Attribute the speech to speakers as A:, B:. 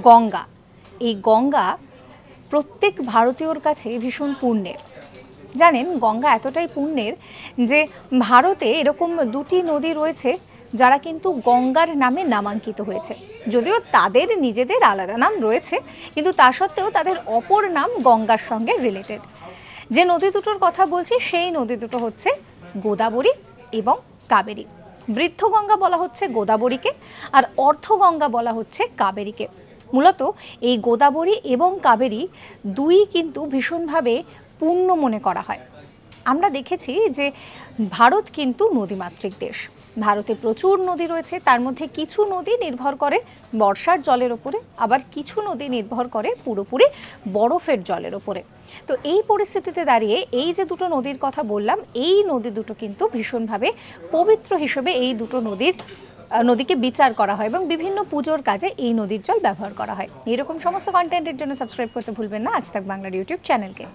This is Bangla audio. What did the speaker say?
A: গঙ্গা। এই গঙ্গা প্রত্যেক ভারতীয়র কাছে ভীষণ পুণ্যের। জানেন, গঙ্গা এতটাই পুণ্যের যে ভারতে এরকম দুটি নদী রয়েছে যারা কিন্তু গঙ্গার নামে নামাঙ্কিত হয়েছে। যদিও তাদের নিজেদের আলাদা নাম রয়েছে, কিন্তু তা সত্ত্বেও তাদের অপর নাম গঙ্গার সঙ্গে রিলেটেড। যে নদী দুটোর কথা বলছি সেই নদী দুটো হচ্ছে গোদাবরী এবং কাবেরী। বৃদ্ধ গঙ্গা বলা হচ্ছে গোদাবরীকে, আর অর্ধগঙ্গা বলা হচ্ছে কাবেরীকে। মূলত এই গোদাবরী এবং কাবেরী দুই কিন্তু ভীষণভাবে পূর্ণ মনে করা হয়। আমরা দেখেছি যে ভারত কিন্তু নদীমাতৃক দেশ। ভারতে প্রচুর নদী রয়েছে, তার মধ্যে কিছু নদী নির্ভর করে বর্ষার জলের ওপরে, আবার কিছু নদী নির্ভর করে পুরোপুরি বরফের জলের ওপরে। তো এই পরিস্থিতিতে দাঁড়িয়ে এই যে দুটো নদীর কথা বললাম, এই নদী দুটো কিন্তু ভীষণভাবে পবিত্র হিসেবে এই দুটো নদীকে বিচার করা হয় এবং বিভিন্ন পুজোর কাজে এই নদীর জল ব্যবহার করা হয়। এরকম সমস্ত কন্টেন্টের জন্য সাবস্ক্রাইব করতে ভুলবেন না আজ তাক বাংলার ইউটিউব চ্যানেলকে।